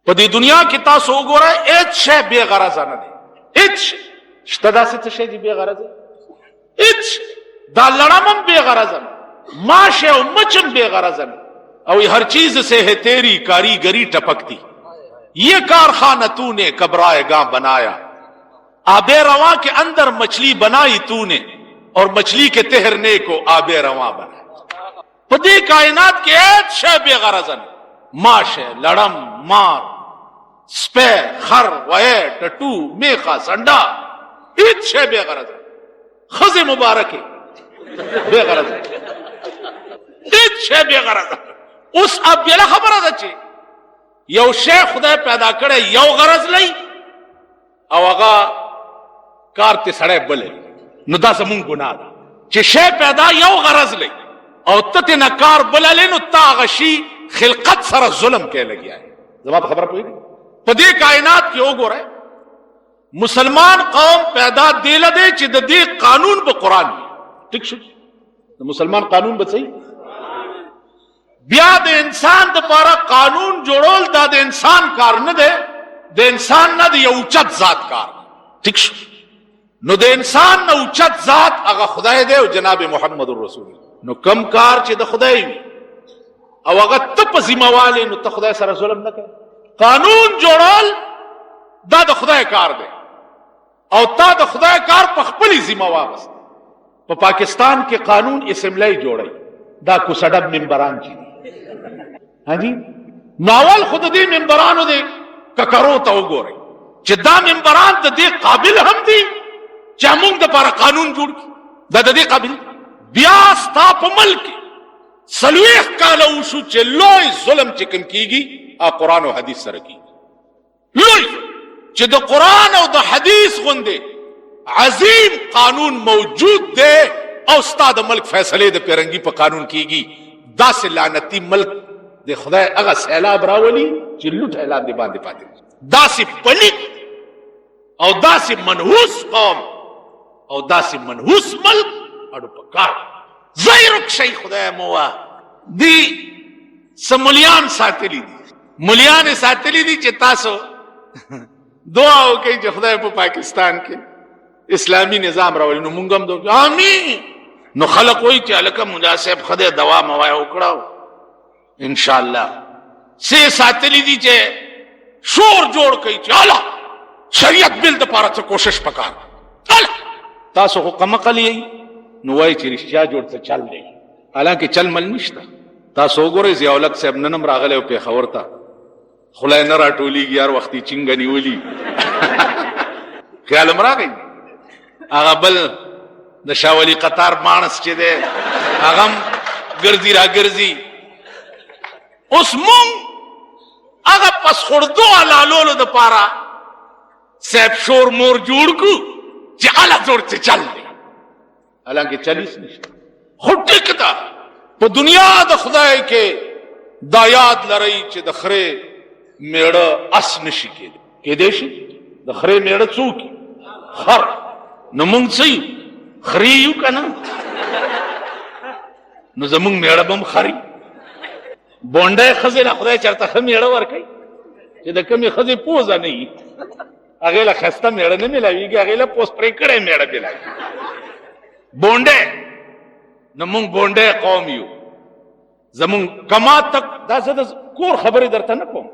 په دې دنیا کې تاسو وګورئ هیڅ شی بې غرضه نه دی. هیڅ شته داسې څه شی چې بې غرضه؟ هیڅ. دا لړم هم بې غرضه نه، ماش او مچ هم بې غرضه نه. اور ہر چیز سے ہے تیری کاریگری ٹپکتی، یہ کارخانہ تو نے کبرائے گاں بنایا، آب رواں کے اندر مچھلی بنائی تو نے اور مچھلی کے تہرنے کو آب رواں بنایا. پدی کائنات کے ایک شے بے غرضن، ماش ہے، لڑم، مار، سپے، خر، وے، ٹٹو، میخا، سنڈا، ایک شے بے غرضن. خز مبارک بے غرضن، ایک شے بے غرضن. اوس اب بلا خبره ده چې یو شی خدای پیدا کړی یو غرض لئی او هغه کار ته سړی بلې، نو دا زمونږ ګناه ده چې شی پیدا یو غرض لئی او ته نه کار بللی، نو تا هغه شي خلقت سره ظلم کې لګیا ہے. زما په خبره پوهېږئ؟ په دې کائنات کې وګورئ مسلمان قوم پیدا دیله دی چې د دې قانون به قرآن وي. ټیک شو؟ د مسلمان قانون به صحیح بیا د انسان د پاره قانون جوړول دا د انسان کار نه دی، د انسان نه د یو اوچت ذات کار. ٹھیک شو؟ نو د انسان نه اوچت ذات هغه خدای دی او جناب محمد رسول الله. نو کم کار چې د خدای وي او هغه ته په ذمہواله، نو ته خدای سره ظلم نه کوي. قانون جوړول دا د خدای کار دی او تا د خدای کار په خپل ذمہ واغست. په پاکستان کې قانون اسمبلی جوړي، دا کو سړب منبران چي ہاں جی ناول خود دې منبرانو دې ککرو ته وګورئ چې دا منبران د دې قابل هم دي چې موږ د لپاره قانون جوړ کړي. دا د دې قابل بیا ستا په ملک سلويخ کاله وشو چې لوی ظلم چې کوم کیږي قرآن او حدیث سره کیږي. لوی چې د قرآن او د حدیث غوندې عظیم قانون موجود دی او ستا د ملک فیصله د پیرنګي په قانون کیږي. داسې لعنتی ملک د خدای هغه سیلاب راولي چې لوټ اعلان دی باندې پاتې. داسې پلیت او داسې منحوس قوم او داسې منحوس ملک اړو پکار زیرک شي خدای موا دی سملیان ساتلی دي. مليان ساتلی دي چې تاسو دعا وکړئ چې خدای په پاکستان کې اسلامی نظام راولي. نو مونږ هم دوی امين. نو خلق وایي چې الکه مناسب خدای دوا موای وکړو ان شاء الله. سه ساتلی دي چې شور جوړ کړي چې الله شریعت بل د پاره څه کوشش وکړ. الله تاسو خو قمقلی نو وایي چې رښتیا جوړ څه چل دی، حالانکه چل مل نشته. تاسو وګورئ ضیاء الحق صاحب نن راغلی په خبر ته خلای نه راټولیږي یار وختي چنګ نیولي خیال مراغی هغه بل د شاولی قطار مانس چې دی هغه ګرځي را ګرځي. اوس مونږ هغه پس خردو علالولو د پاره صاحب شور مور جوړ کو چې اله جوړ څه چل دی، حالانکه چلیس نشته. خو ټیک ده په دنیا د خدای کې دا یاد لرئ چې د خره میړه اس نشي کېدی شي. د خره میړه څوک خر. نو مونږ څه خري یو که نه؟ نو زمونږ میړه به هم خري. بونډی ښځې له خدای چېرته ښه میړه ورکوي چې د کومې ښځې پوزه نه وي هغې له ښایسته میړه نه میلاوېږي، هغې له پوز پرې کړی میړه میلاوي. بونډی نو مونږ بونډی قوم یو. زمونږ کما تک دا زه د کور خبرې درته نه کوم،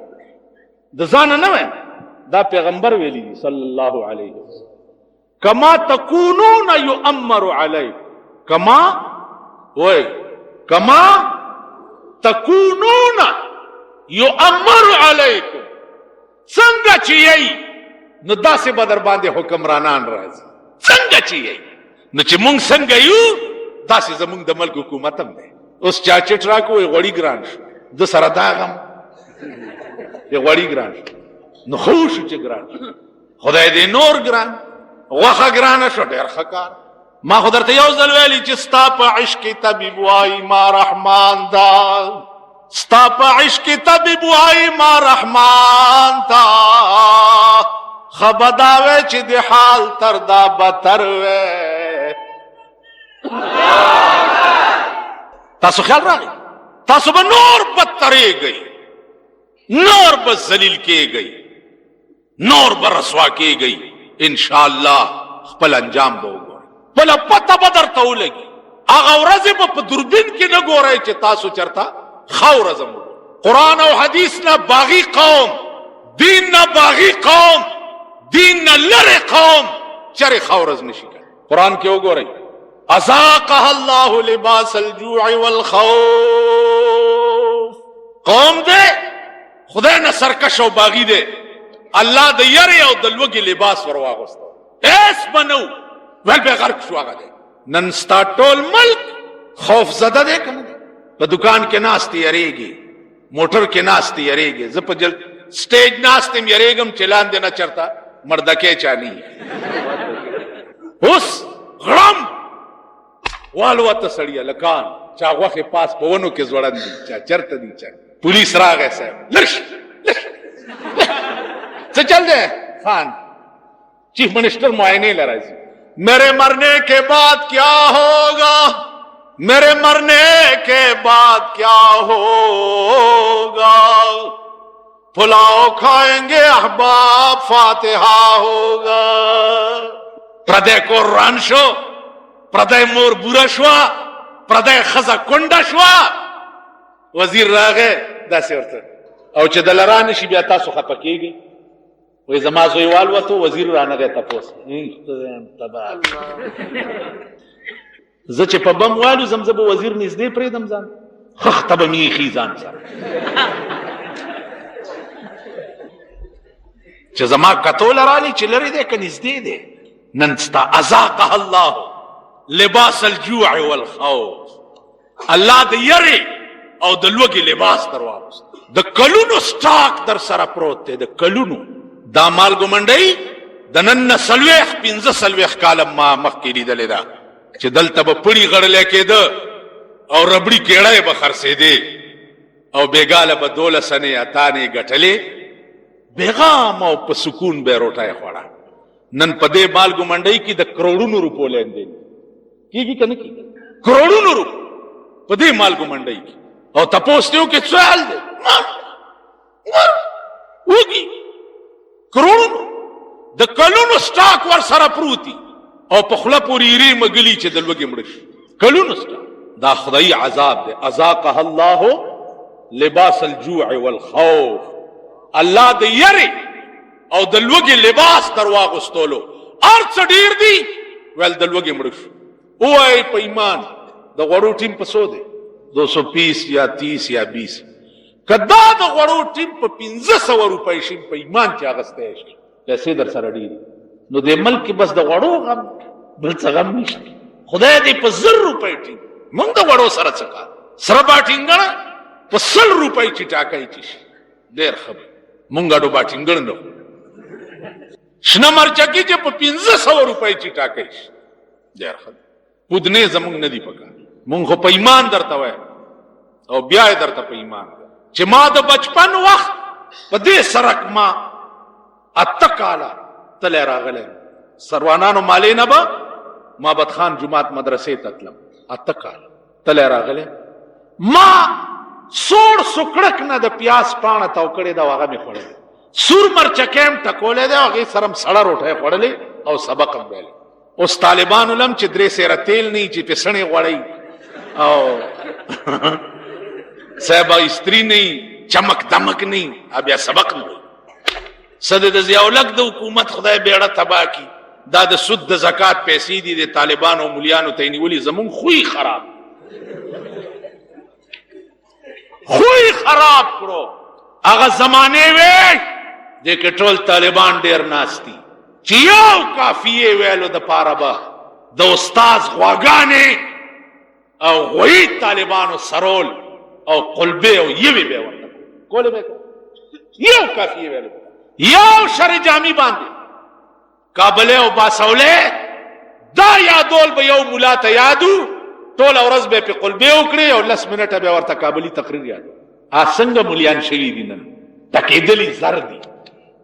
د ځانه نه وایم، دا پیغمبر ویلي دي صلی الله علیه وسلم کما تکونون یؤمر علیکم. کما وای کما تکونون یؤمر علیکم، څنګه چې یی نو داسې به در باندې حکمرانان راځي. څنګه چې یی نو چې مونږ څنګه یو داسې زمونږ د ملک حکومت هم دی. اوس چا چټ راکوي غوړي ګران شو د سره داغم یې غوړي ګران شو نو خو شو چې ګران شو خدای دې نور ګران غوښه ګرانه شو ډېر ښه کار. ما خو درته یو ځل ویلي چې ستا په عشق طبیب وایي ما رحمان دا، ستا په عشق طبیب وایي ما رحمان دا، خبرداوی چې د حال تر دا بتر وی. تاسو خیال راغی تاسو به نور بدتریږئ. نور بس ذلیل کې گئی، نور برسوا کې گئی. انشاءاللہ خپل انجام به وګورئ، بله پته به درته ولګي. هغه ورځې به په دوربین کې نه ګورئ چې تاسو چرته ښه ورځ هم وګورئ. قرآن او حدیث نه باغی قوم، دین نه باغی قوم، دین نه لرې قوم چرې ښه ورځ نشي کولی. قرآن کې وګورئ، اذاقها الله لباس الجوع والخوف. قوم دے خدای نه سرکش او باغی دے، الله د یری او د لوږې لباس ور واغوسته، ایس بنو ول به غرق شو. هغه دی نن ستا ټول ملک خوف زده دی که نه دی؟ په دکان کې ناست یریږي، موټر کې ناست یریږي. زه په سټیج ناست یم یریږم چې لاندې نه چرته مردکې چانی. اوس غړم والوته سړیه لکان چا غوښې پاس په ونو کې ځوړند دي، چا چرته دي، چا پولیس راغی صاحب لرش څه چل دی خان چیف منسٹر معائنے لراځي. میرے مرنے کے بعد کیا ہوگا، میرے مرنے کے بعد کیا ہوگا، پلاؤ کھائیں گے احباب فاتحہ ہوگا. پردے کو ران شو، پردے مور بورا شوا، پردے خزا کنڈا شوا. وزیر راغه داسې ورته او چې دلران شي بیا تاسو خپه کیږي. وې زما زوی والوته وزیر رانغه تاسو زه چې په بم والو زمزه به وزیر نږدې پرېدم ځان خخته به میخي ځان سره چې زما کتول رالی چې لري دی که نږدې دی. نن ستا اذاقها الله لباس الجوع والخوف، الله د یری او د لوږې لباس در واغوست. د کلونو سټاک در سره پروت دی، د کلونو. دا مالګو منډۍ د نن نه 45 کاله ما مخکې لیدلې ده چې دلته به پړي غړلی کېده او ربړي کېړی به خرڅېدې او بېګاله به 12 انې اتانې ګټلې، بېغام او په سکون به یې روټۍ خوړه. نن په دې مالګو منډۍ کې د کروڑونو روپو لیندین کېږي که نه کېږي؟ کروڑونو روپو په دې مالګو منډۍ کې. او تپوس دیو کې څه حال دی؟ وږي کروڑونو د کلونو سټاک ور سره پروتي او په خوله پورې ایرې مګلي چې د لوږې مړه شي. کلونو سټاک. دا خدایي عذاب دی. اذاقها الله لباس الجوع والخوف، الله د یری او د لوږې لباس در واغوستلو. هر څه ډېر دي ویل د لوږې مړه شو. ووایئ په ایمان د غوړو ټیم په څو دی؟ 220 یا 30 یا 20. که دا د غوړو ټیم په 1500 روپۍ شي په ایمان چې اغستی شي پیسې در سره ډېرې نو د ملک کې بس د غوړو غم بل څه غم نشته. خدای دې په 1000 روپۍ ټیم مونږ د غوړو سره څه کار. سره باټینګڼه په 100 روپۍ چې ټاکی چې شي ډېر ښه به مونږ اډو باټینګڼ نه شنه مرچکي چې په 1500 روپۍ چې ټاکی شي ډېر ښه. پودنې زمونږ نه دي پکار. مونږ خو په ایمان درته وایم او بیا یې درته په ایمان چې ما د بچپن وخت په دې سرک ما 8 کاله تلی راغلی سروانانو مالې نه به مابد خان جماعت مدرسې ته تلم 8 کاله تلی راغلی ما سوړ سکړک نه د پیاز پاڼه تاو کړې ده او هغه مې خوړلی. سور مرچکی هم ټکولی دی او هغې سره هم سړه روټۍ خوړلې او سبق هم ویلی. اوس طالبانو لم چې 3 سیره تیل نه چې پسڼې غوړی او صاحب استری نه چمک دمک نه بیا سبق نه. صد د ضیاءالحق د حکومت خدای بیړه تباه کی. دا د سود د زکات پیسې دي د طالبانو او مولیانو ته نیولي. زمون خوی خراب خوی خراب کړو. هغه زمانه وې د کټول طالبان ډیر ناشتي چې یو کافیه ویلو د پاره به د استاد غواګانې او غوی طالبانو سرول او قلبه او یوی به ورته کوله به یو کافیه ویلو یو شر جامی باندې کابل او باسوله دا یادول به یو مولا ته یادو ټول ورځ به په قلبه وکړي او 10 منټه به ورته کابلی تقریر یادو. څنګه مولیان شوي دي نن تکیدلی زر دي.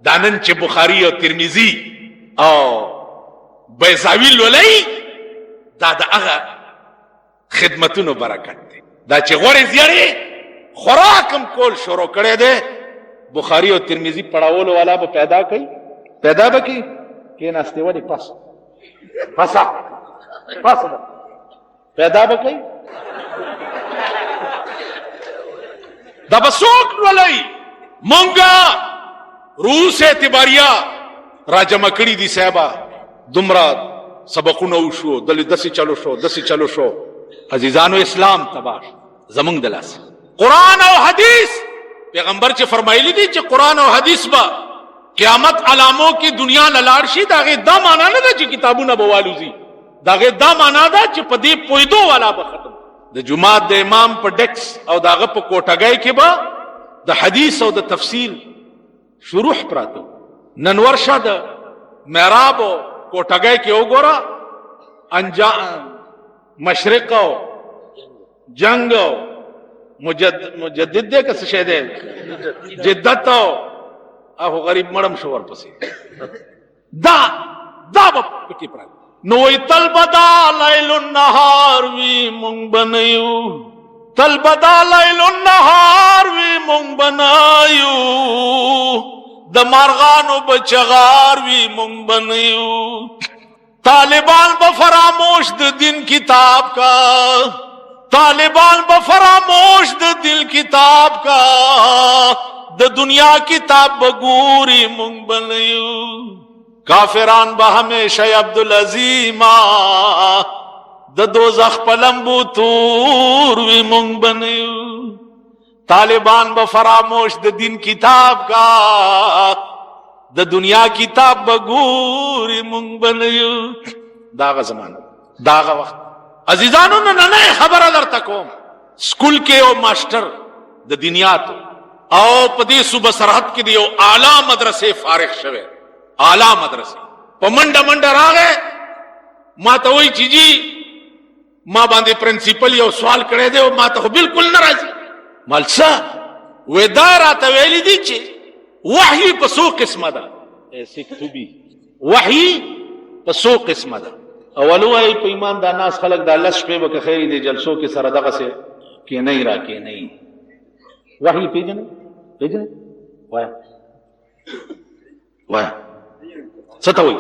دا نن چې بخاری او ترمذی او بیضاوی لولای دا د هغه خدمتونو برکت دی. دا چې غوړې زیړې خوراکم کول شروع کړی دی बुखारी और तिरमिजी पढ़ावल वाला वो पैदा बकी के नास्ते वाली फसा पैदा बकी दबसोक वलई मंगा रूस एतबारिया राजा मकड़ी दी साहबा दुमरा सबकुनो शो दली दसी चलो शो अजीजानो इस्लाम तबाश जमंग दलास कुरान और हदीस पैगंबर चे फरमाइली दी चे कुरान और हदीस बा क़यामत अलामों की दुनिया नलाड़शी दागे दा माना ना चे किताबू ना बवालूजी दागे दा माना दा चे पदी पोइदो वाला बा खत्म द जुमात द इमाम पर डेक्स और दागे पर कोटागय के बा द हदीस और द तफसीर शुरूह प्रातो ननवर्षा द मेहराब कोटागय के ओगोरा अंजाम मशरक जंग मुजद्दिद का शेदे जिद्दत आहो गरीब मड़म शोर पसी दा दा बपकी प्रा नोई तलबदा लैलुन नहार वी मुंग बनयू तलबदा लैलुन नहार वी मुंग बनायू द मारगानो बचगार वी मुंग बनयू तालिबान बफरामोश द दिन किताब का तालिबान बफरामोश द दिल किताब का द दुनिया किताब बगूरी मुंग बनयू काफिरान बहमेशा अब्दुल अजीमा द दोज़ख पलंबू तूर वी मुंग बनयू तालिबान बफरामोश द दिन किताब का द दुनिया किताब बगूरी मुंग बनयू दागा जमाना दागा वक्त अजीजानों ने नए खबर अदर तक स्कूल के ओ मास्टर द दुनिया तो आओ पदी सुबह सरहद के दियो आला मदरसे फारिग शवे आला मदरसे पमंडा मंडा आ गए मां तो वही चीजी मां बांधे प्रिंसिपल यो सवाल करे दे मां तो बिल्कुल नाराजी मलसा वेदारा तवेली दीचे वही पसो किस्म दा ऐसे तुबी वही पसो किस्म दा अवलो है ईमान दा नास खलक दा लश पे बक खैरी दे जलसों के सरदगा से के नहीं रा के नहीं वही पेजने वाया सतावी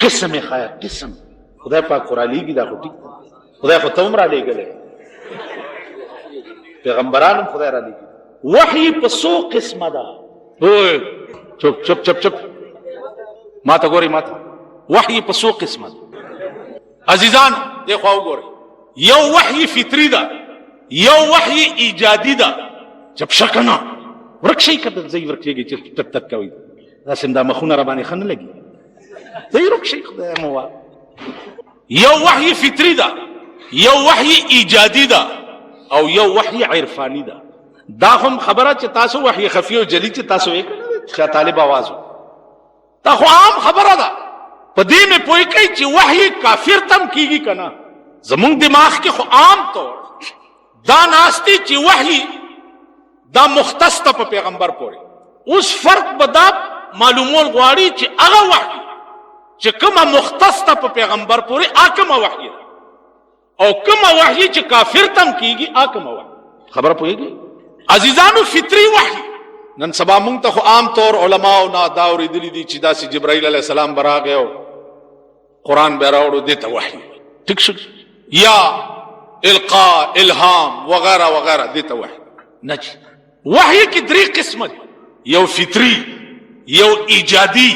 किस्म खाया किस्म खुदा पाक कुराली की दा खुटी खुदा को तुमरा ले गए पैगंबरान खुदा रा ले वही पसो किस्म दा ओए चुप चुप चुप चुप माता गोरी माता वही पसो किस्म अजीजान देखो गोरी यो वही फित्री दा यो वही इजादी दा जब शकना वृक्षी कर जई वृक्षी तक तक कवि रसिंदा मखुना रबानी खन लगी जई वृक्षी खुदा मोवा यो वही फित्री दा यो वही इजादी दा او यो वही इरफानी दा دا هم خبره چې تاسو وحی خفی او جلی چې تاسو یې چې طالب आवाज تا خو عام خبره ده په دې مې پوي کوي چې وحی کافر تم کیږي کنه زمون دماغ کې خو عام طور دا ناستی چې وحی دا مختص ته په پیغمبر پورې اوس فرق بدا معلومول غواړي چې هغه وحی چې کومه مختص ته په پیغمبر پورې اکمه وحی او کومه وحی چې کافر تم کیږي اکمه وحی خبره پويږي عزیزانو فطری وحی نن سبا مونږ ته عام طور علماء او داوري دلی دي چې داسې جبرائیل علیہ السلام براغه قرآن به راوړو دته وحی ٹھیک شو یا القاء الهام وغیرہ وغیرہ دته وحی نج وحی کی درې قسم یو فطری یو ایجادی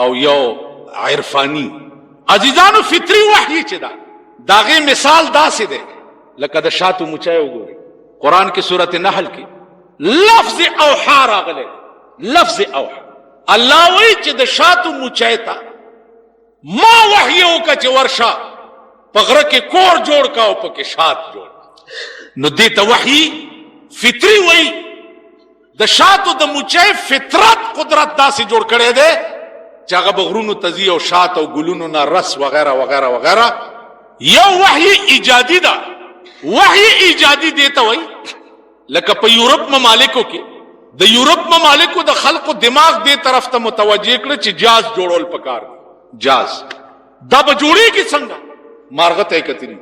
او یو عرفانی عزیزانو فطری وحی چې دا داغه مثال داسې ده لکه د شاتو مچای وګوري قرآن کی सूरत नहल की लफ्ज औहा रागले लफ्ज औहा अल्लाह वही च द शातु मुचैता मा वहियो का च वर्षा पगर के कोर जोड़ का उप के शात जोड़ नु देत वही फित्री वही द शातु द मुचै फितरत कुदरत दा से जोड़ करे दे चागा बगरुनु तजी और शात और गुलुनु ना रस वगैरह वगैरह वगैरह यो वही इजादी दा वही इजादी देता वही लका पे यूरोप ममालिकों के द यूरोप ममालिकों द खल्क दिमाग दे तरफ ता मुतवज्जे करे च जाज जोड़ोल पकार जाज दब जोड़ी की संगा मार्गत एकतरी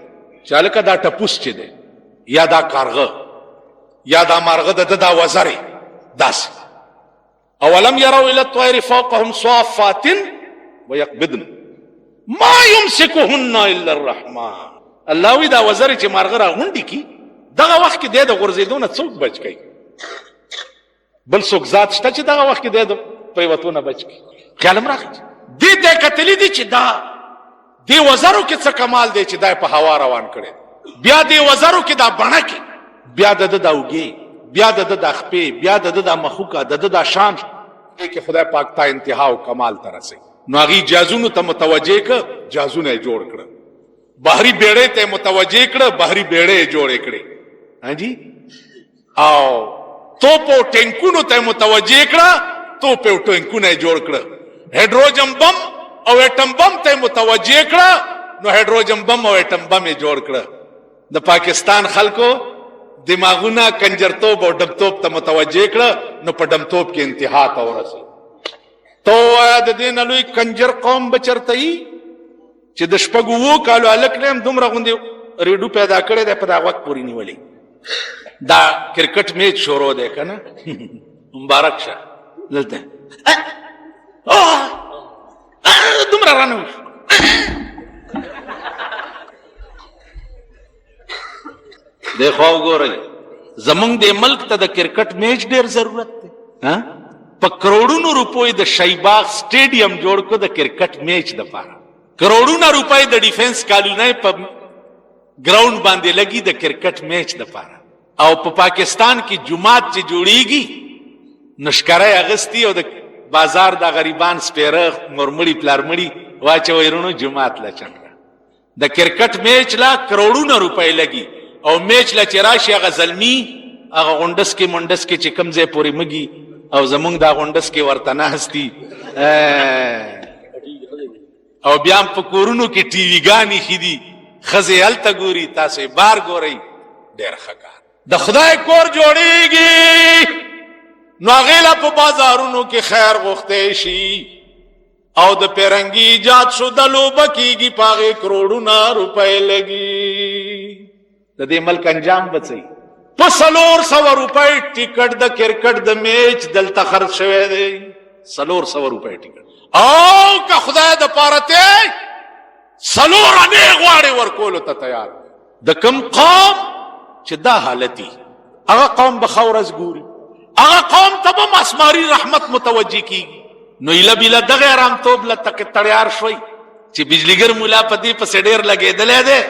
चालका दा टपुस चे दे या दा कारग یا دا مارغه د دا وزرې داسې. اولم يروا الى الطير فوقهم صافات ويقبضن ما يمسكهن الا الرحمن. الله وی دا وزرې چې مارغه را غونډي کی دغه وخت کې د غورځېدو نه څوک بچ کی؟ بل څوک ذات شته چې دغه وخت کې د پریوتونه بچ کی؟ خیالم راغی دې د کتلې دي چې دا دی وزرو کې څه کمال دی چې دا په هوا روان کړي. بیا دی وزرو کې دا بڼه کې بیا د داوګي بیا د خپې بیا د مخوکه د شان کې خدای پاک تا انتها او کمال ته رسي. نو هغه جازونو ته متوجه ک جازونه جوړ کړ، بحری بیړې ته متوجه کړ، بحری بیړې جوړې کړې. ها جی او توپو ټینکونو ته متوجه کړ، توپو ټینکونه جوړ کړ. هایدروجن بم او اټم بم ته متوجه کړ، نو هایدروجن بم او اټم بم جوړ کړ. د پاکستان خلکو دماغونه کنجرتوب او ډبتوب ته متوجه کړ، نو په ډمتوب کې انتها ته ورسېد. تو د دین لوی کنجر قوم بچرته ای چې د شپږو وو کالو الک نیم دومره غوندي ریډو پیدا کړی دی په دا وخت پورې نیولې. دا کرکټ میچ شروع دی کنه مبارک شه دلته دومره رانه دیکھو وګورئ زمونږ د ملک ته د کرکټ میچ ډیر ضرورت دی. په کروڑونو روپۍ د شایباغ سټیډیم جوړ کو د کرکټ میچ د پاره، کروڑونو روپۍ د ډیفنس کالونی په ګراوند باندې لګي د کرکټ میچ د پاره. او په پاکستان کې جمعات چې جوړیږي نشکرای اغستی او د بازار د غریبان سپیره مرمړی پلارمړی واچوي رونو جمعات لچن د کرکټ میچ لا کروڑونو روپۍ لګي او میچ لا چراشي هغه زلمی هغه غونډس کې منډس کې چې کمزې پوری مګي او زمونږ دا غونډس کې ورته نه هستی او بیا په کورونو کې ټي وی ګانی خېدي خزه هلته ګوري تاسو بار ګورئ ډېر ښه کار. د خدای کور جوړیږي نو غیلا په بازارونو کې خیر غوښته شي او د پیرنګي ایجاد شو د لوبه کېږي پاغه کروڑونه روپۍ لګي. د دې ملک انجام بچي په 400 روپۍ ټیکټ د کرکټ د میچ دلته خرڅ شوی دی. 400 روپۍ ټیکټ او که خدای د پارته 4 نه غواړي ورکول ته تیار. د کم قوم چې دا حالتي هغه قوم به خورز ګوري، هغه قوم ته به مسماري رحمت متوجي کیږي. نو ایله بیله دغه آرام توب لته تړیار شوي چې بجلیګر مولا په دې پسې ډېر لګېدلی دی.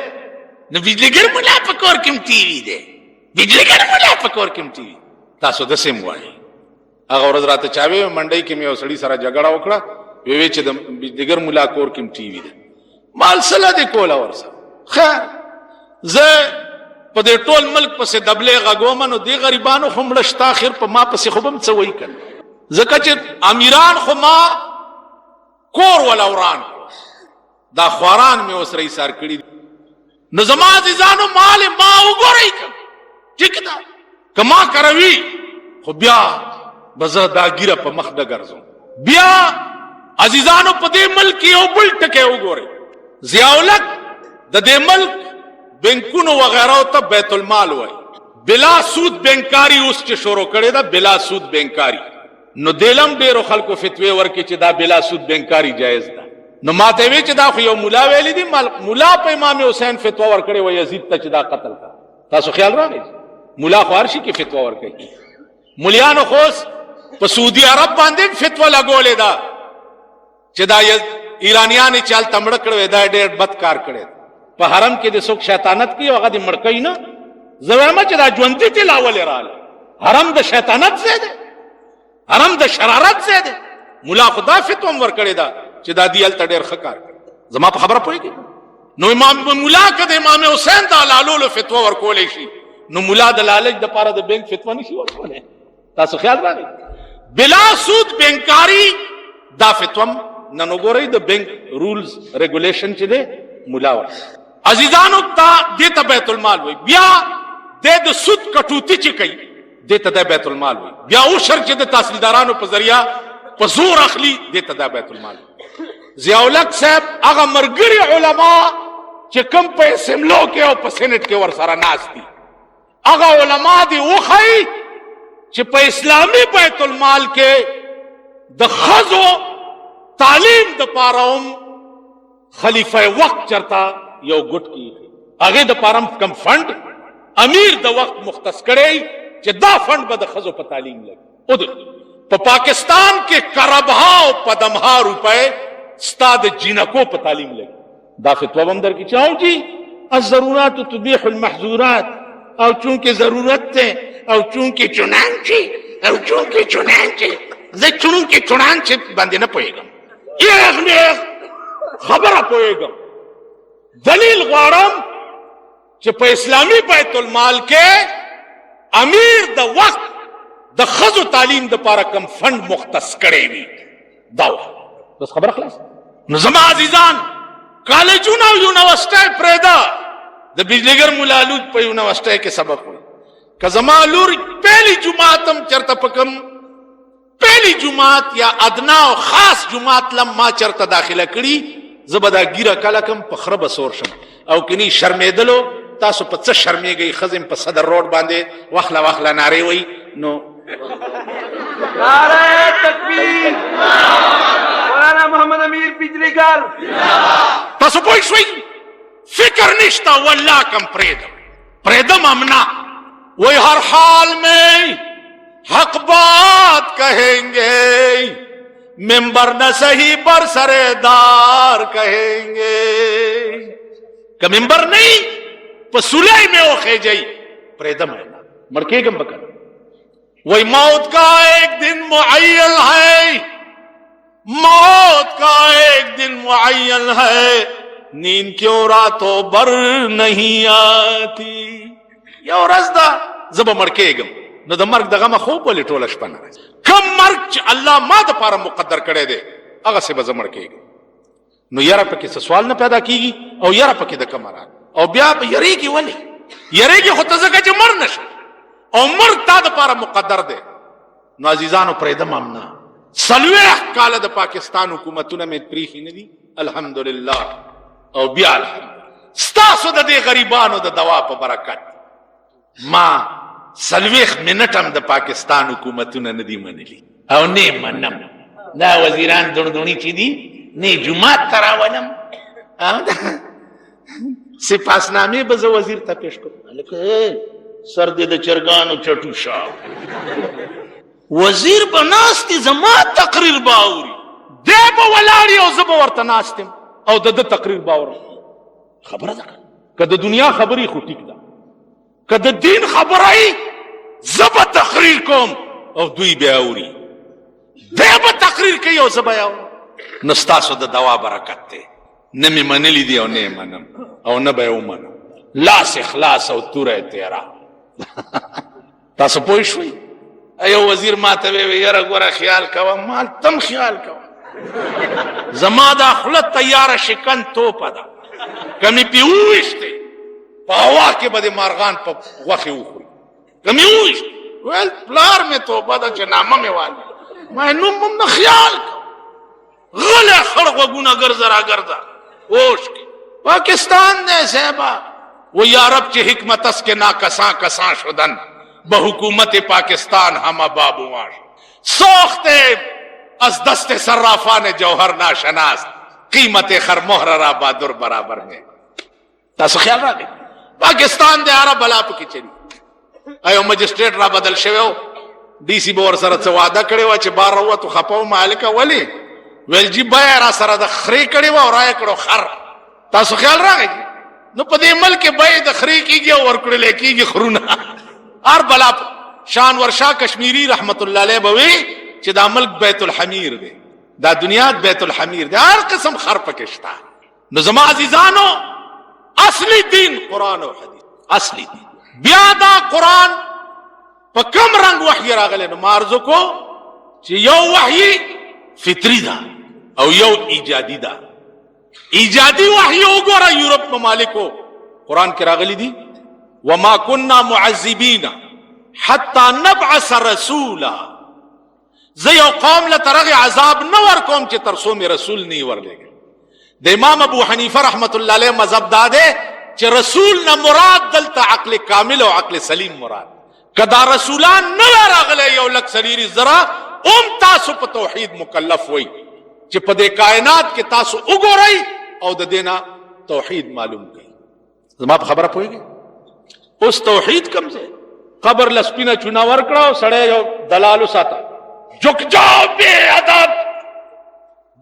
نو بجلیګر مولا په کور کې ټي وي دی، بجلیګر مولا په کور کې ټي وي. تاسو داسې م وایئ. هغه ورځ راته چا وی منډۍ کې مې یو سړي سره جګړه وکړه، وی چې د بجلیګر مولا کور کې ټي وي دی. مال سله دې کوله ورسره خیر زه په دې ټول ملک پسې دبلې غږوم نو دې غریبانو خو مړه شته اخر په ما پسې خو به م څه وایي که نه. ځکه چې امیران خو ما کور ولا وران دا خواران مې اوس ایثار کړي. نو زما عزیزانو مال ما وګورئ ټیک ده که ما کروي خو بیا به زه دا ګیره په مخ نه ګرځم. بیا عزیزانو په دې ملک یو بل ټکی وګورئ. ضیاءالحق د دې ملک بینکونو وغیرہ ته بیت المال وای بلا سود بینکاری اوس چې شروع کړي دا بلا سود بینکاری. نو دلم ډیرو خلکو فتوی ورکړي چې دا بلا سود بینکاری جایز ده. نو ماته وی چې دا خو یو مولا ویلی دی، مولا په امام حسین فتوا ورکړي و یزید ته چې دا قتل کا. تاسو خیال راغی مولا خو هر شي کې فتوا ورکړي. مولیانو خو په سعودي عرب باندې فتوا لګولې ده چې دا ایرانیان چال تمړ کړو دا ډېر بد کار کړي. په حرم کې د څوک شیطانت کوي هغه د مړکې نه زوامه چې دا ژوندې تلاول رااله. حرم د شیطانت ځای دی، حرم د شرارت ځای دی. مولا خدا فتوا ورکړي ده چې دا دی هلته ډېر ښه کار کوي. زما په خبره پوهېږي. نو امام مولا که د امام حسین د لالولو فتوا ورکولی شي نو مولا د لالچ دپاره د بینک فتوا نشي ورکولی. تاسو خیال راغی بلا سود بینکاری دا فتوا نن وګورئ د بینک رولز ریګولیشن چې دی مولا ور عزیزانو تا دې ته بیت المال وي. بیا د سود کټوتی چې کوي دې ته د بیت المال وي. بیا او شر چې د تحصیلدارانو په ذریعہ په زور اخلي دې ته د بیت المال وي. ضیاءالحق صاحب هغه مرګري علما چې کوم په اسمبلو کې او په سینټ کې ور سره ناست دي اغا علماء دی وخی چې په اسلامی بیت المال کې د خزو تعلیم د پاروم خلیفہ وقت چرتا یو ګټ کی هغه د پارم کم فند امیر د وقت مختص کړي چې دا فند به د خزو په تعلیم لګي. او په پاکستان کې کربها او پدمها روپے استاد جنکو په تعلیم لګي. دا فتوا هم در کې چاو جی الضرورات تبيح المحظورات او چونکه ضرورت ته او چونکه چنانچه زه چنانچه باندې نه پوهیږم یې خبره پوهیږم. دلیل غواړم چې په اسلامی بیت المال کې امیر د وخت د خزو تعلیم د پاره کم فند مختص کړي وي. دا بس خبره خلاص. نو زما عزیزان کالجونه او یونیورسيټي پرېدا د بجلیګر مولالود په یونیورسيټي کې سبق وي. که زما لور پہلی جماعت هم چرته پکم پہلی جماعت یا ادنا او خاص جماعت لم ما چرته داخله کړي زبدا ګیره کله کم په خرب سور شم او کني شرمېدلو تاسو په څه شرمېږئ خزم په صدر روډ باندې واخلا ناره وي. نو نعرہ تکبیر مولانا محمد امیر بجلیګر تاسو پوه شئ فکر نشتا والله کم پریدم امنا وہی ہر حال میں حق بات کہیں گے ممبر نہ صحیح پر سردار کہیں گے کہ ممبر نہیں پسولائی میں وہ خیجائی پریدم ہے مڑکے گم بکر وہی موت کا ایک دن معین ہے موت کا ایک دن معین ہے نیند کیوں راتوں بر نہیں آتی یو رزدا زبا مړکېږم نو د مرګ دغه خوب ولې ټوله شپه نه راځي. کم مرګ چې الله ما د پاره مقدر کړی دی هغه سه به زه مړکېږم. نو یاره پکې څه سوال نه پیدا کیږي او یاره پکې د کمران او بیا به یریږي ولې یریږي خو ته ځکه چې مړ نشي او مرګ تا د پاره مقدر دی. نو عزیزانو پرېږدم امنا 40 کاله د پاکستان حکومتونه مې پریښي نه دي الحمدلله او بیا ستاسو د دې غریبانو د دوا په برکت ما 40 منټم د پاکستان حکومتونه ندی منلی او نه منم. دا وزیران دردونی چی دی نه جماعت تراولم سپاسنامه به وزیر ته پیش کوم لکه سر دې د چرګانو چټو شاو وزیر بناستي زما تقریر باوري دی به ولاړی او زه به ورته ناستم او د تقریر باور خبره ده که د دنیا خبري خو ټیک ده که د دین خبرای زبا تقریر کوم او دوی بیا اوري دی به تقریر کوي او زبا یاو نو ستاسو د دوا برکت دی نه مې منلی دی او نه منم او نه به ومنم لاس اخلاص او توره تیرا تاسو پوه شئ. ایو وزیر ما ته وی یاره ګوره خیال کوه مال تم خیال کوه زما دا خوله تیاره شکن توپه ده کمی پی وویشتې په هوا کې به د مارغان په غوښې وخوري کمی وویشت ویل پلار مې توبه ده چې نامه مې والي ما نوم هم نه خیال کوه غلی خړ غوږونه ګرځه را ګرځه ہوش کې پاکستان نے صاحبہ وہ یارب چه حکمت است که ناکساں کساں شدن به حکومت پاکستان همه بابوان ساخته از دست صرافان جوهر ناشناس قیمت خرمهر را با در برابر میں تاسو خیال راغی پاکستان دے عرب بلا پکی چلی ایو مجسٹریٹ را بدل شویو ڈی سی بور سره څه وعده کړی و چې بار وروته خپاو مالک ولی ویل جی بیا را سره د خري کړی و او راي کړو خر تاسو خیال راغی نو په دې ملک به د خري کیږي او ورکړل کیږي خرونه ار بلا شان ورشا کشمیری رحمت الله علیه بوي چې دا ملک بیت الحمیر دی دا دنیا بیت الحمیر دی هر قسم خر پکشتا. نو زما عزیزانو اصلی دین قرآن او حدیث اصلی دین بیا دا قرآن په کم رنگ وحی راغلی نو مارزو کو چې یو وحی فطری دا او یو ایجادی دا. ایجادی وحی وګوره یورپ ممالکو قرآن کې راغلی دی وما كنا معذبین حتى نبعث رسولا زه یو قوم له ترغه عذاب نه ورکوم چې تر څو مې رسول نه ورلېږي. د امام ابو حنیفه رحمت الله علیه مذهب دا ده چې رسول نه مراد دلته عقل کامل او عقل سلیم مراد. کدا رسولان نه راغله یو لک سلیری زرا تاسو په توحید مکلف وای چې په دې کائنات کې تاسو وګورئ او د دینا توحید معلوم کړئ. زما په خبره پوهیږئ؟ اوس توحید کم ځای قبر لسپینه چونه ورکړه او سړی یو دلالو ساته جھک جاؤ بے ادب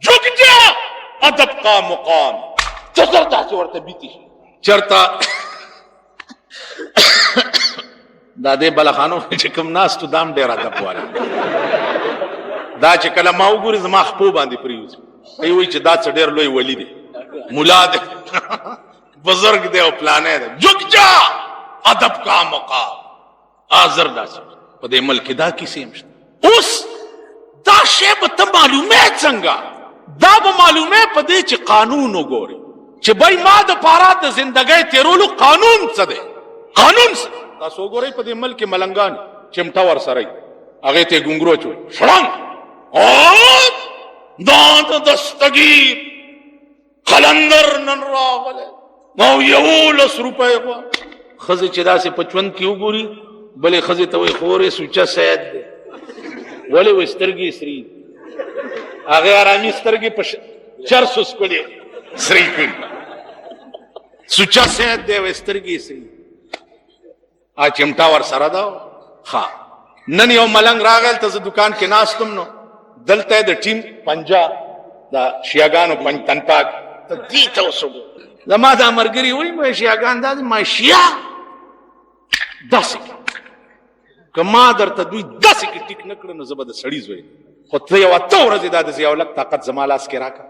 جھک جا ادب کا مقام چرتا سے ورته بیتی چرتا دا دې بلخانو چې کوم ناس تو دام ډیر ادب والا دا چې کله ما وګوري زما خپو باندې پریوز ای وای چې دا څ ډیر لوی ولی دی مولا دی بزرگ دی او پلانې دی جھک جا ادب کا مقام آزر داس په دې ملک دا کیسې مشته. اوس دا شی به ته معلومه څنګه دا به معلومه په دې چې قانون وګوري چې بای ما د پاره د زندګۍ تیرولو قانون څه دی. قانون څه تاسو وګورئ په دې ملک ملنګان چمټا ور سره هغه ته ګونګرو چول شړنګ او دا دستگیر قلندر نن راغله نو یو لس روپے خزه چې داسې 55 کې وګوري بلې خزه ته وي خورې سوچا سید دی ولې وسترګي سری هغه آرامي سترګي په 400 کولې سری کړ سوچا سید دی وسترګي سری ا چمټا ور سره دا ها نن یو ملنګ راغل ته دکان کې ناستم نو دلته د ټیم پنجا دا شیاګانو پنځتن پاک ته دي تاسو زما دا مرګري وای مې شیاګان دا ما شیا داسې کما درته دوی داسې کې ټیک نکړه نو زبر د سړی زوی خو ته یو اته ورځې دا د یو لک طاقت زما لاس کې راکا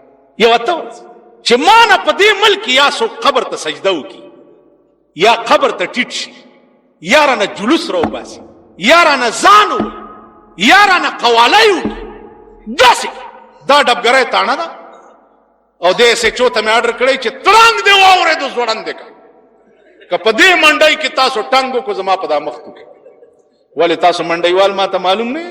یو اته ورځ چې ما نه په دې ملک یا سو قبر ته سجده وکي یا قبر ته ټیټ شي یا رانه جلوس رو باسي یا رانه ځان وي یا رانه قوالی وکي داسې دا ډبګری تاڼه ده او دې SHO ته مې آرډر کړی چې ترنګ دې واورېدو ځوړندې کا که په دې منډۍ کې تاسو ټنګ وکړو زما په دا مخ کې ولې تاسو منډیوال ما ته معلوم نه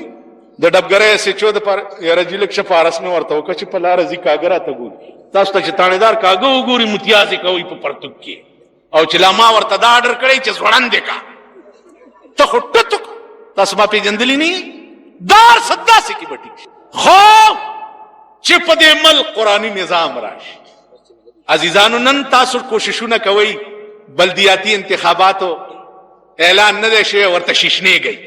د ډبګری SHO دپاره یاره جي لږ شفارس مې ورته وکړه چې په لاره ځي کاږه راته ګوري تاسو ته چې تاڼېدار کاږه وګوري متیازې کوئ په پرتوګ کې او چې لا ما ورته دا آرډر کړی چې ځوړندې کا ته خو ټتک تاسو ما پېژندلي نه دار داسې کې به ټیک شي خو چې په دې ملک قرآني نظام راشي. عزیزانو نن تاسو کوششونه کوئ بلدیاتی انتخاباتو اعلان نه دی شوی ورته شیشنې گئی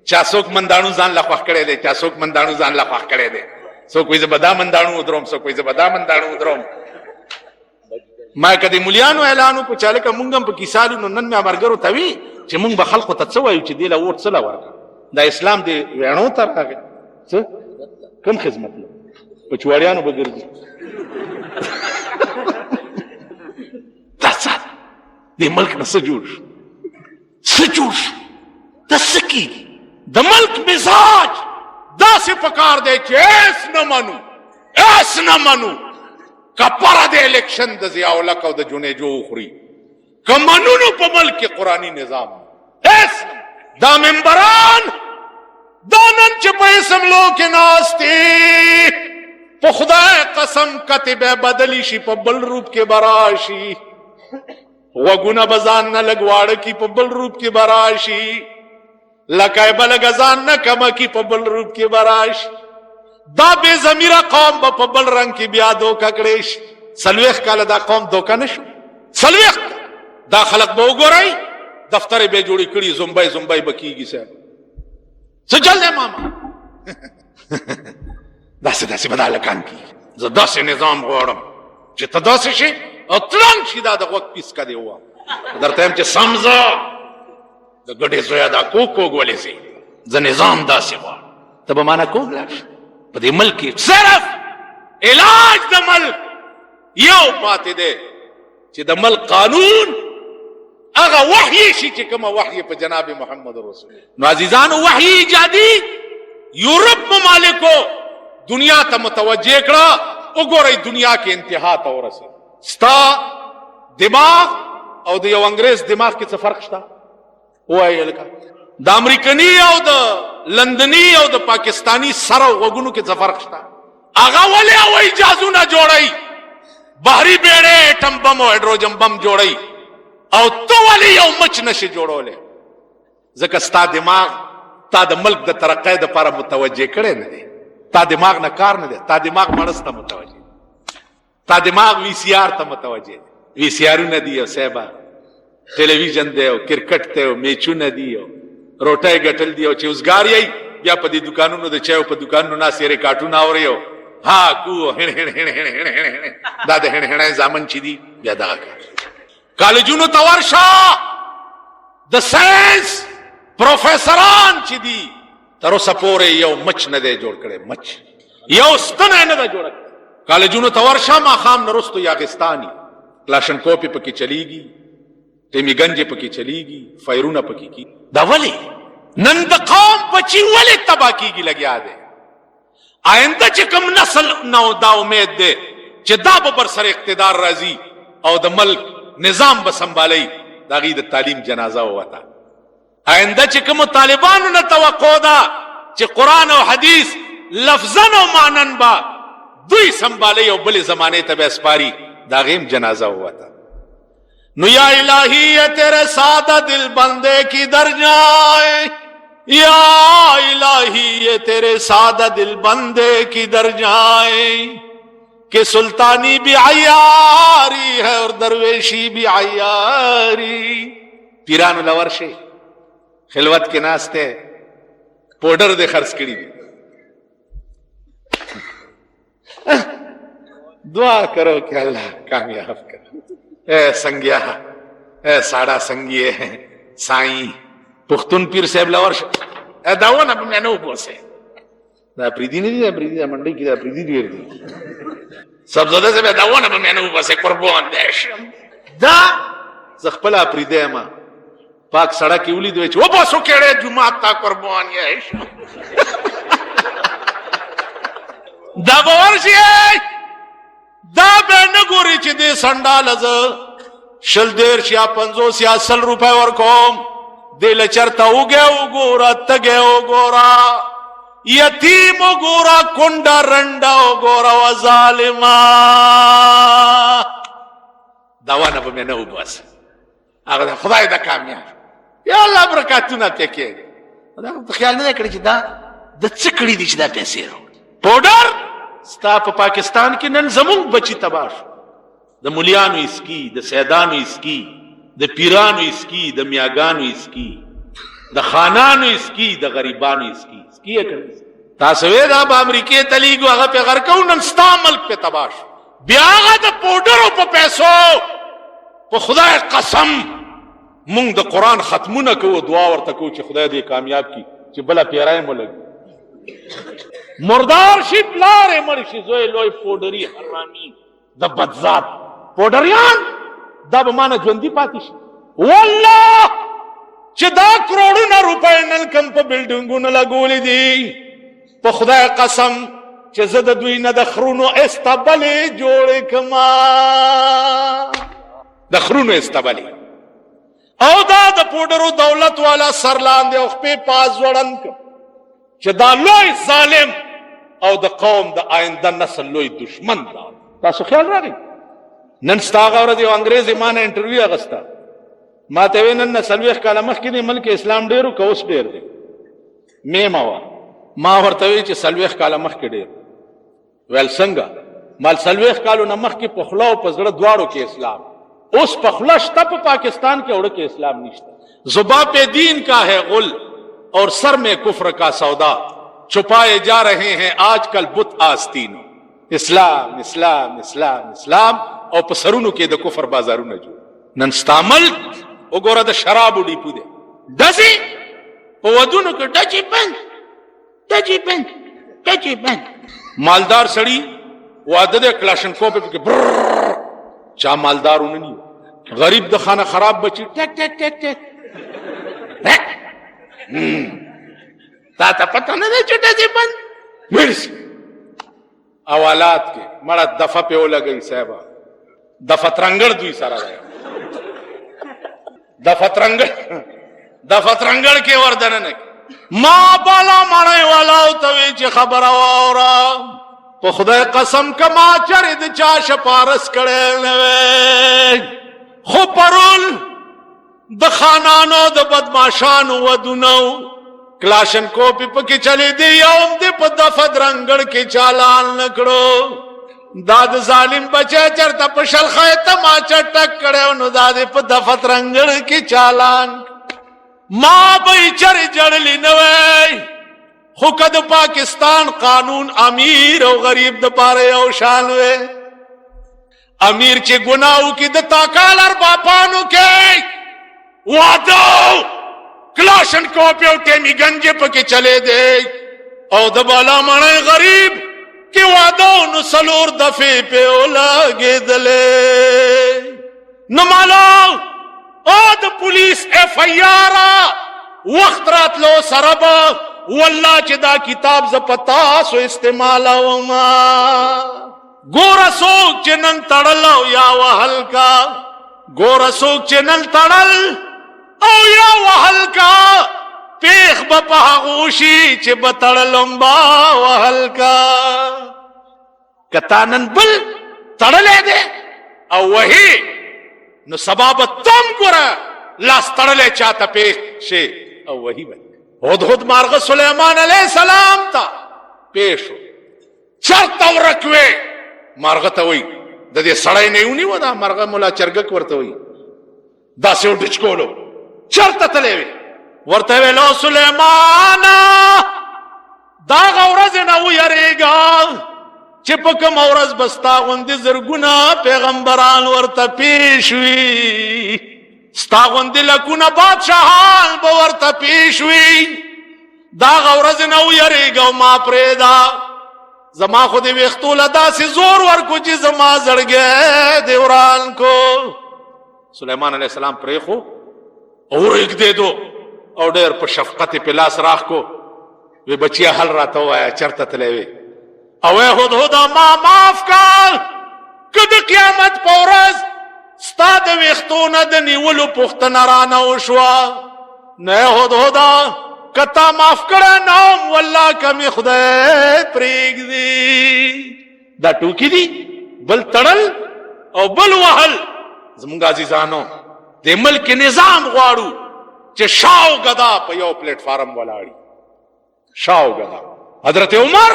چا څوک منداڼو ځان له خوښ کړی دی چا څوک منداڼو ځان له خوښ کړی دی څوک وایي زه به دا منداڼو ودروم څوک وایي زه به دا منداڼو ودروم. ما که د مولیانو اعلان وکړو چې هلکه مونږ هم په کیسالو نو نن مې ملګرو ته وي چې مونږ به خلقو ته څه وایو چې دې له ووټ څه له ورکړه دا اسلام دې ویڼو ته راغی څه کوم خدمت له په چوړیانو به ګرځي دا څه دې ملک نه څه جوړ شو څه جوړ شو دا څه کېږي د ملک مزاج داسې پکار دی چې ایس نه منو کپره د الیکشن د ضیاءالحق او د جنیجو وخوري که منونو په ملک کې قرآني نظام ایس دا ممبران دا نن چې په اسمبلو کې ناست دي په خدای قسم کتې به بدلی شي په بل روپ کې به راشي غوږونه به ځان نه لږ واړه کي په بل روپ کې به راشي لکه به لږه ځان نه کمه کي په بل روپ کې به راشي دا بې ضمیره قوم به په بل رنګ کې بیا دوکه کړی شي 40 کاله دا قوم دوکه نه شو 40 دا خلق به وګورئ دفتر به جوړې کړي زمبۍ به کېږي صاحب څه چل دی ماما داسې به دا هلکان کېږي زه داسې نظام غواړم چې ته داسې شي او ترنګ شي دا د غوږ پیس که دی ووام درته یم چې سمزه د ګډې زویه دا کوږ ولې ځي زه نظام داسې غواړم ته به مانه کوږ لاړ شي په دې ملک کې صرف علاج د ملک یو پاتې دی چې د ملک قانون هغه وحی شي چې کومه وحی په جناب محمد رسول نو عزیزانو وحی ایجادي یورپ ممالکو دنیا ته متوجه کړه وګورئ دنیا کې انتها ته ورسېد ستا دماغ او د یو انګریز دماغ کې څه فرق شته ووایه لکه د امریکني او د لندني او د پاکستانی سره غوږونو کې څه فرق شته هغه ولې هوایي جهازونه جوړوي بحري بیړۍ اټم بم او هایډروجن بم جوړوي او تو ولې یو مچ نشي جوړولی؟ ځکه ستا دماغ تا د ملک د ترقۍ دپاره متوجه کړی نه دی. تا دماغ نه کار نه دی. تا دماغ مړس ته متوجه، تا دماغ وی سی آر ته متوجه. وی سی آرونه دي او صاحبه، ټلویزیون دی او کرکټ دی او میچونه دي او روټۍ ګټل دي او چې اوسګار یې بیا په دې دکانونو د چایو په دکانونو ناست یې ریکارډونه اوري او ها کو هڼ هڼ هڼ هڼ هڼ هڼ دا د هڼ هڼۍ زامن چې دي بیا دغه کالجونو ته ورشه، د ساینس پروفیسران چې دي تر اوسه پورې یو مچ نه دی جوړ کړی، مچ یو ستنه نه ده جوړه کړې. کالجونو ته ورشه ماښام نه وروستو یاغستاني کلاشنکوف پکې چلیږي، ټیمي ګنجې پکې چلیږي، فایرونه پکې کېږي. دا ولې؟ نن د قوم بچي ولې تباه کېږي لګیا دی؟ آینده چې کوم نسل نو دا امید دی چې دا به بر سر اقتدار راځي او د ملک نظام به سنبالي، د هغې د تعلیم جنازه ووته. آینده چې کومو طالبانو نه توقع ده چې قرآن او حدیث لفظاً او معنن به دوی سنبالي او بلې زمانې ته به سپاري، د هغې هم جنازه ووته. نو یا الہی یہ تیرے سادہ دل بندے کی در جائے، یا الہی یہ تیرے سادہ دل بندے کی در جائے کہ سلطانی بھی عیاری ہے اور درویشی بھی عیاری. پیرانو لورشے خلوت کے ناستے پوڈر دے خرچ کری دی. دعا کرو کہ اللہ کامیاب کرے. اے سنگیا، اے ساڑا سنگیے سائیں پختون پیر صاحب لورش داونه به مینو بوسه. دا پریدی نه دي، دا پریدی دا منډي کې دا پریدی ډیر دي. سبزاده سے به داونه به مینو بوسه قربان دیشم. دا ز خپل پریدی ما پاک سړک ولید وچ و بوسو کېړه جمعه تا قربان یې. دا ورشي دا به نه ګوري چې دې سنډال ز شل دیر شیا 50 یا 100 روپے ورکوم دې لچرته وګورا تګه وګورا یتیم وګورا کونډه رنډا وګورا و ظالما. داونه به نه وبس هغه خدای دا کامیاب یا الله برکاتونه پکې. دا خیال نه کړی چې دا د څه کړی دي چې دا پیسې پاوډر ستا په پاکستان کې نن زمونږ بچی تباش. د مولیانو اسکی، د سیدانو اسکی، د پیرانو اسکی، د میاګانو اسکی، د خانانو اسکی، د غریبانو اسکی. اسکی یې کړی تاسو وې دا په امریکې ته لیږو هغه پې غر کوو، نن ستا ملک پې تباش. بیا هغه د پوډرو په پیسو په خدای قسم مونږ د قرآن ختمونه کوو، دعا ورته کوو چې خدای دې کامیاب کړي چې بله پیری مو لګي. مردار شي پلار یې مړ شي زوی لوی پوډري حرامي د بدذات پوډریان دا به مانه ژوندي پاتې شي. والله چې دا کروڑونه روپۍ نن کم په بلډینګونو لګولې دي، په خدای قسم چې زه د دوی نه د خرونو استبلې جوړې کما، د خرونو استبلې. او دا د پوډرو دولت والا سر لاندې او خپې پاس ځوړن کړ چې دا لوی ظالم او د قوم د آینده نسل لوی دشمن دا. تاسو خیال راغی نن ستا هغه ورځ یو انګریز ما نه انټرویو اخسته، ما ته وی نن 40 کاله مخکې د ملک اسلام ډیرو که اوس ډیر دی؟ مې ما ورته وی چې 40 کاله مخکې ډیر. ویل څنګه؟ مال 40 کالو نه مخکې په خوله او په زړه دواړو کې اسلام، اوس په خوله شته په پاکستان کې اوړه کې اسلام نشته. زباں پہ دین کا ہے غل اور سر میں کفر کا سودا، چھپائے جا رہے ہیں آج کل بت آستینوں. اسلام اسلام اسلام اسلام او په سرونو کې د کفر بازارونه جوړ. نن ستا ملک وګوره د شرابو ډیپو دی، ډزې په ودونو کې ډجې بند ډجې بند ډجې بند. مالدار سړي واده د کلاشنکوف پکې برر چا مالدار ونه نیو، غریب د خانه خراب بچي ټک ټک ټک ټک. تا ته پته نه ده چې ډزې بند مرسي اوالات کې مړه دفه پې ولګوي صاحبه، دفه ترنګړ دوی سره دی، دفه ترنګړ کې وردنه نه ما بالا مړی والاو ته وی چې خبره واوره په خدای قسم که ما چرې د چا شپارس کړی نه وی، خو پرون د خانانو د بدماشانو ودونو کلاشن کوپی پکې چلی دی یوم دی په دفد رنگړ کې چالان نکړو دا د ظالم بچا چرته په شلخه تماچا ټک کړو نو دا د په دفد رنگړ کې چالان ما به چر جړلی نه وای خو کد پاکستان قانون امیر او غریب د پاره یو شان وې امیر چې ګناو کې د تاکالر باپانو کې وادو کلاشن کوپی او ټیمی گنجې پکې چلے دی او د بالا مړی غریب کې وادو نو سلور دفعې په لګېدلې نو مالو او د پولیس اف ای آر وخت راتلو سره به والله چې دا کتاب ز پتا سو استعمالوما ګوره څوک چې نن تړل او یا وهل کا ګوره څوک چې نن تړل او یا وهل کا پیخ به په هغو شي چې به تړلم با وهل کا که نن بل تړلی دی او وهي نو سبا به تم ګوره لاس تړلی چاته پیش شي او وهي به هدهد مارغه سلیمان علیہ السلام تا پیشو چرته ورکوي مارغه ته وای د دې سړی نه ونیو دا مارغه مولا چرګک ورته وای دا سه ډچکولو چرته تلوي ورته ویلو سلیمان دا غورز نه ویریګا چې په کوم ورځ بستا غوندې زرګونه پیغمبران ورته پیشوي ستا غوندې لکونه بادشاهان به ورته پیشوي دا غورز نه ویریګا ما پرېدا زما خو دې ویختو له داسې زور ورکو چې زما زړګی دې وران کو سلیمان علیہ السلام پرېښو او ورېږدېدو او ډېر په شفقت په لاس راخ کو وی بچیا حل راته ووایه چرته تلی وې او ای هدهده ما معاف کړ که د قیامت په ورځ ستا د ویښتو نه د نیولو پوښتنه رانه وشوه نه هدهده که تا معاف کړی نه وم والله که مې خدای پرېږدي دا ټوکې دي بل تړل او بل وهل زمونږ عزیزانو د ملک نظام غواړو چې شاو غدا په یو پلیټ فارم ولاړی شاو غدا حضرت عمر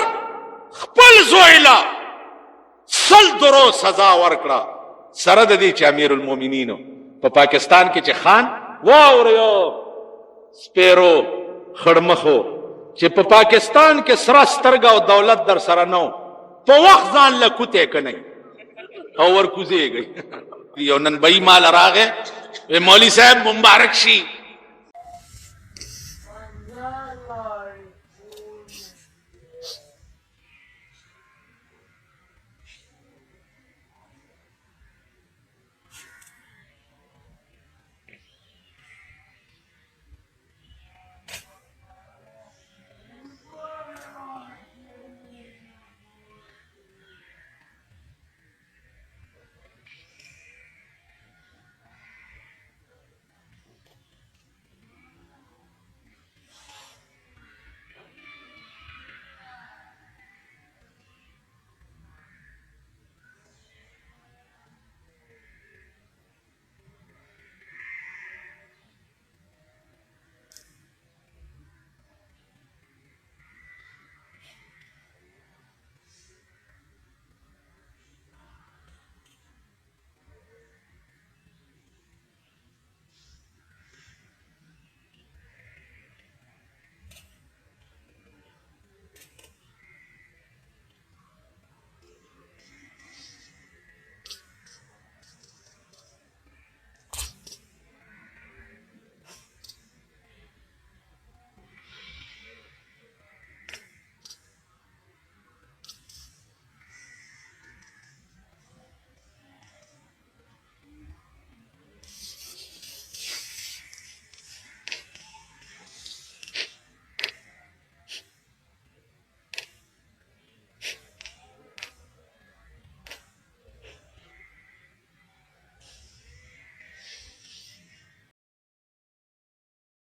خپل زویلا سل درو سزا ورکړه سره د دې چې امیر المؤمنین په پاکستان کې چې خان واوريو سپیرو خړمخو چې په پاکستان کې سره سترګه او دولت در سره نو په وخت ځان لکوته کني او ورکوزيږي یو نن بې مال راغې مولوی صاحب مبارک شي